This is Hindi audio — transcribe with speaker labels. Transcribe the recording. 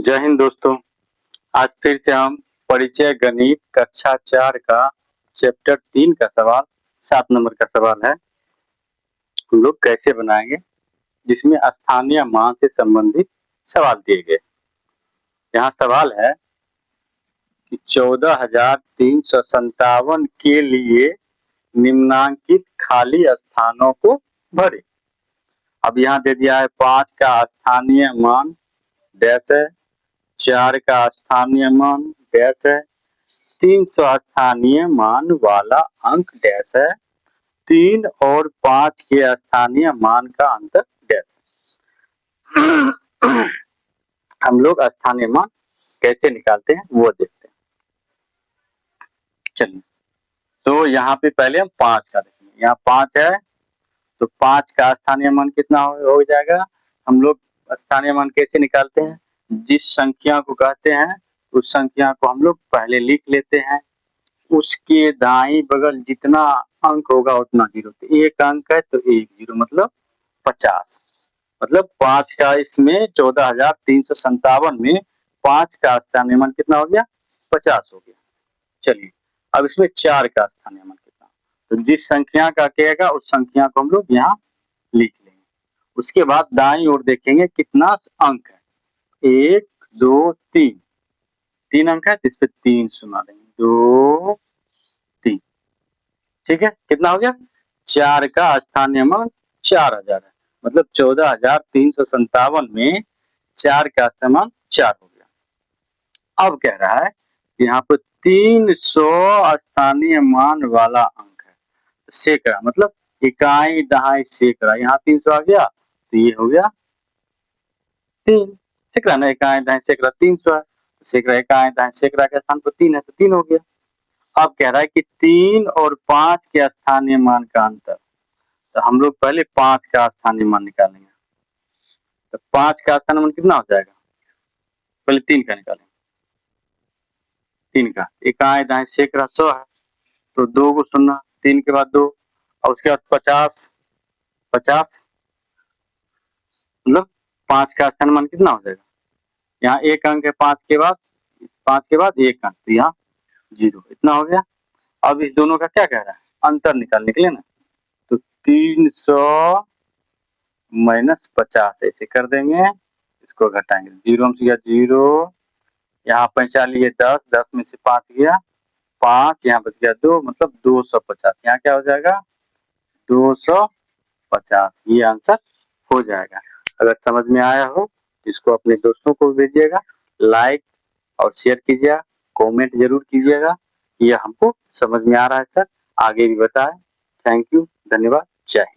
Speaker 1: जय हिंद दोस्तों। आज फिर से हम परिचय गणित कक्षा 4 का चैप्टर 3 का सवाल 7 नंबर का सवाल है, हम लोग कैसे बनाएंगे, जिसमें स्थानीय मान से संबंधित सवाल दिए गए। यहाँ सवाल है कि 14,357 के लिए निम्नांकित खाली स्थानों को भरें। अब यहाँ दे दिया है 5 का स्थानीय मान डैश है, 4 का स्थानीय मान डैश है, 300 स्थानीय मान वाला अंक डैश है, 3 और 5 के स्थानीय मान का अंतर डैश है। हम लोग स्थानीय मान कैसे निकालते हैं वो देखते हैं। चलिए, तो यहाँ पे पहले हम 5 का देखेंगे। यहाँ 5 है तो 5 का स्थानीय मान कितना हो जाएगा। हम लोग स्थानीय मान कैसे निकालते हैं, जिस संख्या को कहते हैं उस संख्या को हम लोग पहले लिख लेते हैं, उसके दाईं बगल जितना अंक होगा उतना जीरो। तो एक अंक है तो एक जीरो मतलब 50। मतलब 5 का इसमें 14,357 में 5 का स्थानीय मान कितना हो गया, 50 हो गया। चलिए, अब इसमें 4 का स्थानीय मान कितना, तो जिस संख्या का कहेगा उस संख्या को हम लोग यहाँ लिख लेंगे। उसके बाद दाईं ओर देखेंगे कितना अंक है, 1 2 3, 3 अंक है तो इस पे 3 सुना देंगे, 2 3। ठीक है, कितना हो गया, 4 का स्थानीय मान 4000 है। मतलब 14,357 में 4 का स्थानीय मान 4 हो गया। अब कह रहा है यहाँ पर 300 स्थानीय मान वाला अंक है, सैकड़ा मतलब इकाई दहाई सैकड़ा। यहाँ 300 आ गया तो ये हो गया 3 सैकड़ा ना, इकाई दहाई सैकड़ा 300 है, सैकड़ा इकाई दहाई सैकड़ा के स्थान पर 3 है तो 3 हो गया। अब कह रहा है कि 3 और 5 के स्थानीय मान का अंतर, तो हम लोग पहले 5 का स्थानीय मान निकालेंगे। तो 5 का स्थानीय मान कितना हो जाएगा, पहले 3 का निकालेंगे। 3 का इकाई दाएं सैकड़ा 100 है तो 2 को सुनना, 3 के बाद 2 और उसके बाद 50 50 मतलब 5 का स्थानीय मान कितना हो जाएगा। यहाँ एक अंक है 5 के बाद एक अंक, तो यहाँ 0, इतना हो गया। अब इस दोनों का क्या कह रहा है, अंतर निकालने के लिए ना, तो 300 माइनस 50 ऐसे कर देंगे, इसको घटाएंगे, 0 से गया 0, यहाँ 45 10, 10 में से 5 गया 5, यहाँ बच गया 2 मतलब 250। यहाँ क्या हो जाएगा 250, ये आंसर हो जाएगा। अगर समझ में आया हो तो इसको अपने दोस्तों को भेजिएगा, लाइक और शेयर कीजिएगा, कमेंट जरूर कीजिएगा। ये हमको समझ में आ रहा है सर, आगे भी बताएं। थैंक यू, धन्यवाद, जय हिंद।